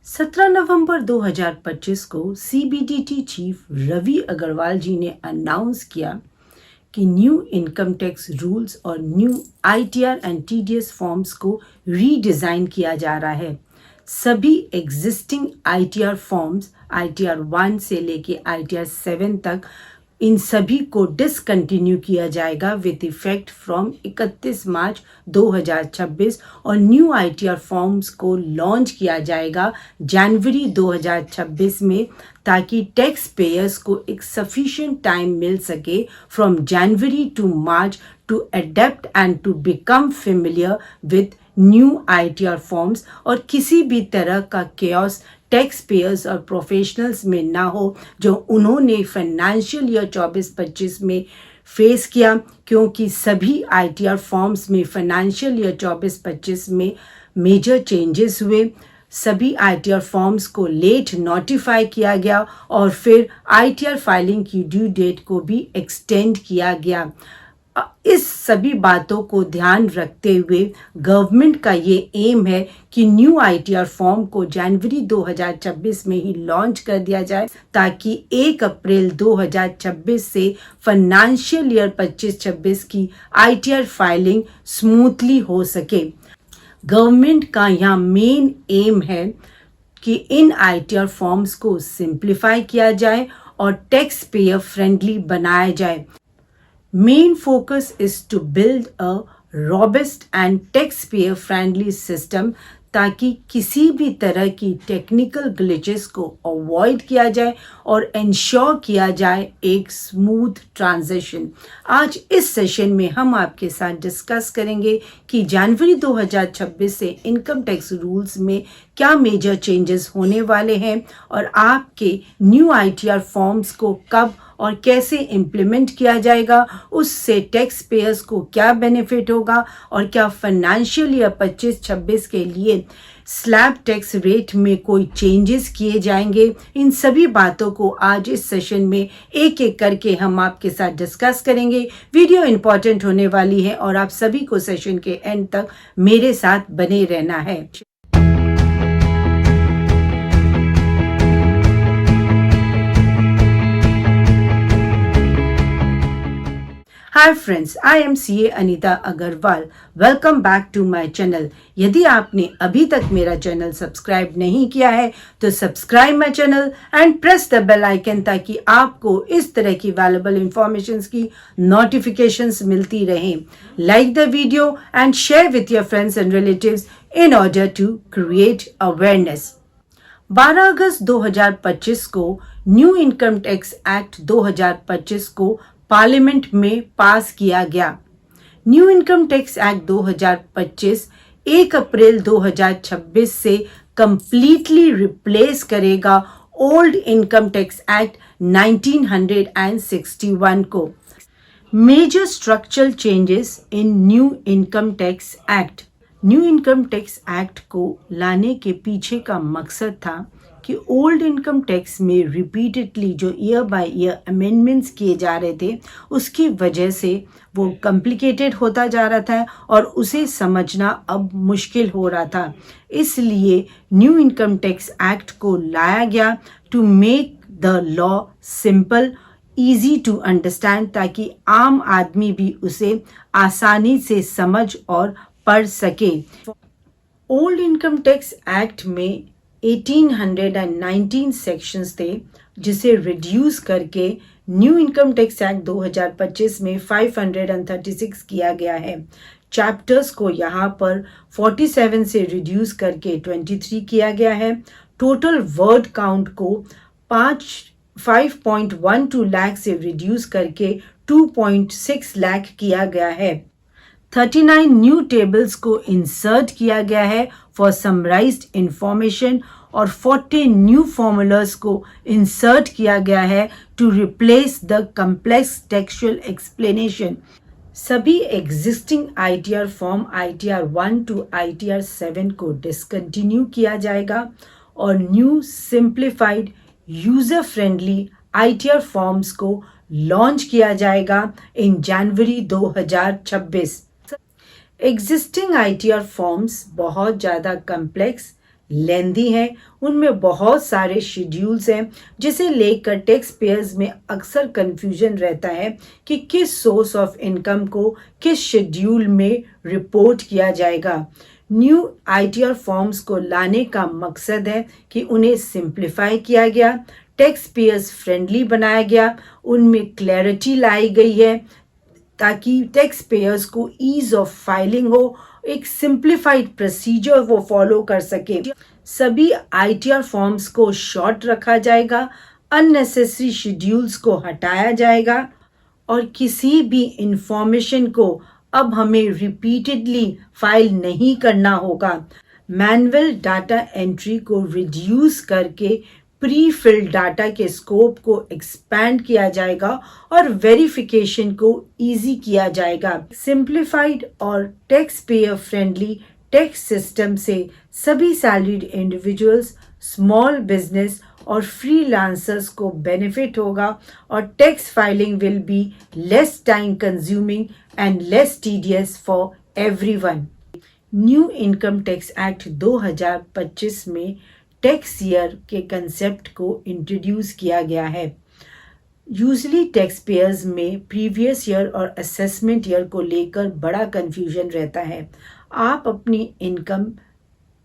17 नवंबर 2025 को CBDT chief Ravi Agarwal जी ने announce किया कि न्यू इनकम टैक्स रूल्स और new ITR and TDS forms को रीडिज़ाइन किया जा रहा है। सभी एग्जिस्टिंग आईटीआर फॉर्म्स आईटीआर 1 से लेके आईटीआर 7 तक इन सभी को डिसकंटिन्यू किया जाएगा विद इफेक्ट फ्रॉम 31 मार्च 2026 और न्यू आईटीआर फॉर्म्स को लॉन्च किया जाएगा जनवरी 2026 में, ताकि टैक्स पेयर्स को एक सफिशिएंट टाइम मिल सके from January to March to adapt and to become familiar with new ITR forms और किसी भी तरह का केओस टैक्स पेयर्स और प्रोफेशनल्स में ना हो जो उन्होंने फाइनेंशियल ईयर 24-25 में फेस किया, क्योंकि सभी आईटीआर फॉर्म्स में फाइनेंशियल ईयर 24-25 में मेजर चेंजेस हुए। सभी आईटीआर फॉर्म्स को लेट नोटिफाई किया गया और फिर आईटीआर फाइलिंग की ड्यू डेट को भी एक्सटेंड किया गया। इस सभी बातों को ध्यान रखते हुए गवर्नमेंट का ये एम है कि न्यू आईटीआर फॉर्म को जनवरी 2026 में ही लॉन्च कर दिया जाए, ताकि 1 अप्रैल 2026 से फाइनेंशियल ईयर 25-26 की आईटीआर फाइलिंग स्मूथली हो सके। गवर्नमेंट का यहाँ मेन एम है कि इन आईटीआर फॉर्म्स को सिंप्लीफाई किया जाए और टैक्स पेयर फ्रेंडली बनाया जाए। Main focus is to build a robust and taxpayer friendly system ताकि किसी भी तरह की टेक्निकल ग्लिचेस को अवॉइड किया जाए और इंश्योर किया जाए एक स्मूथ ट्रांजिशन। आज इस सेशन में हम आपके साथ डिस्कस करेंगे कि जनवरी 2026 से इनकम टैक्स रूल्स में क्या मेजर चेंजेस होने वाले हैं और आपके न्यू आईटीआर फॉर्म्स को कब और कैसे इम्प्लीमेंट किया जाएगा, उससे टैक्स पेयर्स को क्या बेनिफिट होगा और क्या फाइनेंशियल ईयर 25-26 के लिए स्लैब टैक्स रेट में कोई चेंजेस किए जाएंगे। इन सभी बातों को आज इस सेशन में एक एक करके हम आपके साथ डिस्कस करेंगे। वीडियो इंपॉर्टेंट होने वाली है और आप सभी को सेशन के एंड तक मेरे साथ बने रहना है। Hi friends, I am CA Anita Agarwal. Welcome back to my channel. यदि आपने अभी तक मेरा चैनल सब्सक्राइब नहीं किया है तो subscribe my channel and press the bell icon, ताकि आपको इस तरह की वैल्यूएबल इंफॉर्मेशंस की नोटिफिकेशंस मिलती रहें। Like the video and share with your friends and relatives in order to create awareness. 12 अगस्त 2025 को न्यू इनकम टैक्स एक्ट 2025 को पार्लियामेंट में पास किया गया। न्यू इनकम टैक्स एक्ट 2025 1 अप्रैल 2026 से कंप्लीटली रिप्लेस करेगा ओल्ड इनकम टैक्स एक्ट 1961 को। Major structural changes in new income tax act. New income tax act को लाने के पीछे का मकसद था कि ओल्ड इनकम टैक्स में रिपीटेडली जो ईयर बाय ईयर अमेंडमेंट्स किए जा रहे थे, उसकी वजह से वो कॉम्प्लिकेटेड होता जा रहा था और उसे समझना अब मुश्किल हो रहा था। इसलिए न्यू इनकम टैक्स एक्ट को लाया गया to make the law simple, easy to understand, ताकि आम आदमी भी उसे आसानी से समझ और पढ़ सके। ओल्ड इनकम टैक्स एक्ट में 1819 सेक्शंस थे, जिसे रिड्यूस करके न्यू इनकम टैक्स एक्ट 2025 में 536 किया गया है। चैप्टर्स को यहाँ पर 47 से रिड्यूस करके 23 किया गया है। टोटल वर्ड काउंट को 5.12 लाख से रिड्यूस करके 2.6 लाख किया गया है। 39 न्यू टेबल्स को इंसर्ट किया गया है फॉर समराइज्ड इंफॉर्मेशन और 40 न्यू फॉर्मूलाज को इंसर्ट किया गया है to replace the complex textual explanation. सभी existing ITR form ITR 1 to ITR 7 को डिसकंटिन्यू किया जाएगा और new simplified user friendly ITR forms को लॉन्च किया जाएगा इन जनवरी 2026। एग्जिस्टिंग आईटीआर फॉर्म्स बहुत ज़्यादा कम्प्लेक्स लेंदी हैं, उनमें बहुत सारे शेड्यूल्स हैं, जिसे लेकर टैक्स पेयर्स में अक्सर कन्फ्यूजन रहता है कि किस सोर्स ऑफ इनकम को किस शेड्यूल में रिपोर्ट किया जाएगा। न्यू आईटीआर फॉर्म्स को लाने का मकसद है कि उन्हें सिंप्लीफाई किया गया, टैक्स पेयर्स फ्रेंडली बनाया गया, उनमें क्लैरिटी लाई गई है ताकि टैक्स पेयर्स को ईज ऑफ फाइलिंग हो, एक सिंप्लीफाइड प्रोसीजर वो फॉलो कर सके। सभी आईटीआर फॉर्म्स को शॉर्ट रखा जाएगा, अननेसेसरी शेड्यूल्स को हटाया जाएगा और किसी भी इंफॉर्मेशन को अब हमें रिपीटेडली फाइल नहीं करना होगा। मैनुअल डाटा एंट्री को रिड्यूस करके प्री फिल्ड डाटा के स्कोप को एक्सपैंड किया जाएगा और वेरिफिकेशन को इजी किया जाएगा। सिंप्लीफाइड और tax payer friendly tax system से सभी सैलरीड इंडिविजुअल्स, स्मॉल बिजनेस और फ्रीलांसर्स को बेनिफिट होगा और tax filing will be less time consuming and less tedious for everyone. New income tax act 2025 में टैक्स ईयर के कंसेप्ट को इंट्रोड्यूस किया गया है। यूजली टैक्स पेयर्स में प्रीवियस ईयर और असेसमेंट ईयर को लेकर बड़ा कन्फ्यूजन रहता है। आप अपनी इनकम,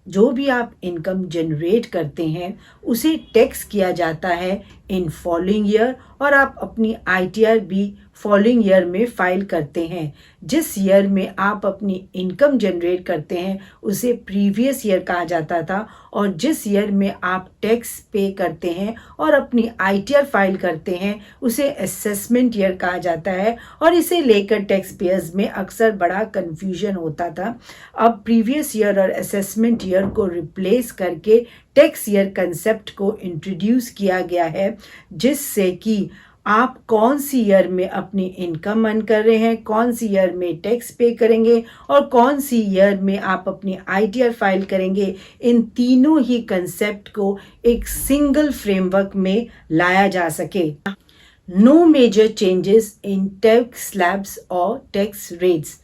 जो भी आप इनकम जनरेट करते हैं, उसे टैक्स किया जाता है इन फॉलोइंग ईयर और आप अपनी आईटीआर भी फॉलोइंग ईयर में फाइल करते हैं। जिस ईयर में आप अपनी इनकम जनरेट करते हैं उसे प्रीवियस ईयर कहा जाता था और जिस ईयर में आप टैक्स पे करते हैं और अपनी आईटीआर फाइल करते हैं उसे असेसमेंट ईयर कहा जाता है और इसे लेकर टैक्स पेयर्स में अक्सर बड़ा कन्फ्यूजन होता था। अब प्रीवियस ईयर और असेसमेंट ईयर को रिप्लेस करके टैक्स ईयर कंसेप्ट को इंट्रोड्यूस किया गया है, जिससे कि आप कौन सी ईयर में अपनी इनकम अर्न कर रहे हैं, कौन सी ईयर में टैक्स पे करेंगे और कौन सी ईयर में आप अपनी आईटीआर फाइल करेंगे, इन तीनों ही कंसेप्ट को एक सिंगल फ्रेमवर्क में लाया जा सके। No major changes in tax slabs और tax rates.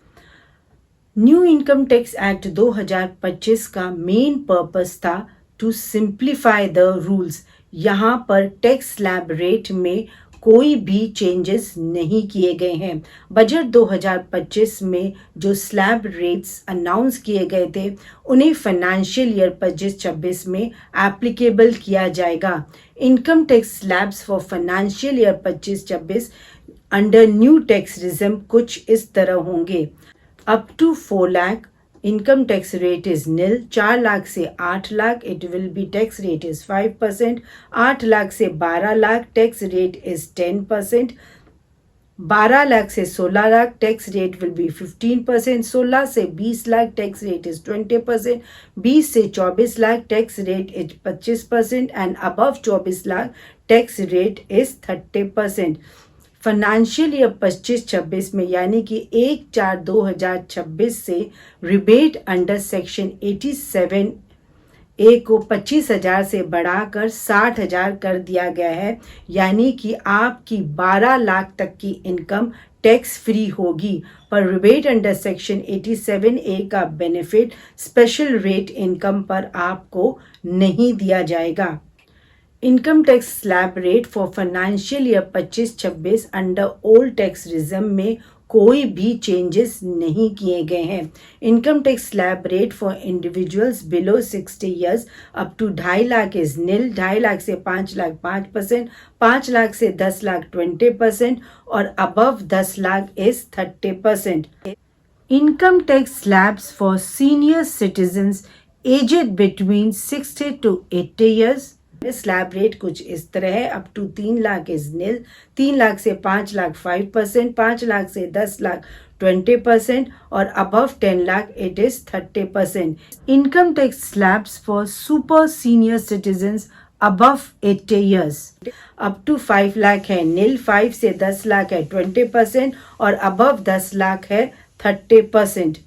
New income tax act 2025 का मेन पर्पस था टू सिंप्लीफाई द रूल्स। यहाँ पर टैक्स स्लैब रेट में कोई भी चेंजेस नहीं किए गए हैं। बजट 2025 में जो स्लैब रेट्स अनाउंस किए गए थे उन्हें फाइनेंशियल ईयर 25-26 में एप्लीकेबल किया जाएगा। Income tax slabs for financial year 25-26 under new tax regime कुछ इस तरह होंगे। Up to 4 lakh income tax rate is nil. 4 lakh से 8 lakh it will be tax rate is 5%। 8 lakh से 12 lakh tax rate is 10%। 12 lakh से 16 lakh tax rate will be 15%। 16 से 20 लाख टैक्स रेट इज 20%। 20 से 24 lakh tax rate is 25% and above 24 lakh tax rate is 30%। Financial year 25-26 में यानी कि 1/4/2026 से rebate under section 87A को 25,000 से बढ़ाकर 60,000 कर दिया गया है, यानी कि आपकी 12 लाख तक की इनकम टैक्स फ्री होगी। पर रिबेट अंडर सेक्शन 87A का बेनिफिट स्पेशल रेट इनकम पर आपको नहीं दिया जाएगा। Income tax slab rate for financial year 25-26 under old tax regime में कोई भी चेंजेस नहीं किए गए हैं। Income tax slab rate for individuals below 60 years up to 2.5 lakh is nil. 2.5 lakh से 5 लाख 5%, 5 लाख से 10 लाख 20% और above 10 lakh is 30%। Income tax slabs for senior citizens aged between 60 to 80 years. Slab rate कुछ इस तरह है। Up to 3 lakh is nil. 3 lakh से 5 लाख 5%, 5 लाख से 10 लाख 20% और above 10 lakh it is 30%। Income tax slabs for super senior citizens above 80 years. Up to 5 lakh है nil, 5 से 10 लाख है 20% और अबव 10 लाख है 30%।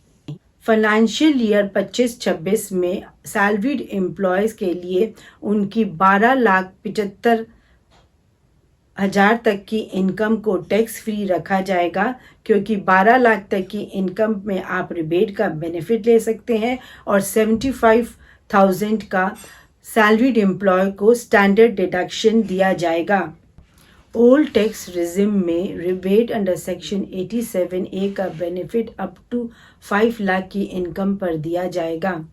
फाइनेंशियल ईयर 25-26 में सैलरीड एम्प्लॉयज़ के लिए उनकी 12,75,000 तक की इनकम को टैक्स फ्री रखा जाएगा, क्योंकि 12 लाख तक की इनकम में आप रिबेट का बेनिफिट ले सकते हैं और 75 50,000 का सैलरीड एम्प्लॉय को स्टैंडर्ड डिडक्शन दिया जाएगा। ओल्ड टैक्स रिजिम में रिबेट अंडर सेक्शन 87A का बेनिफिट अप टू 5 लाख की इनकम पर दिया जाएगा।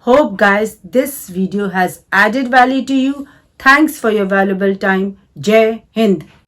Hope guys this video has added value to you. Thanks for your valuable time. Jai Hind.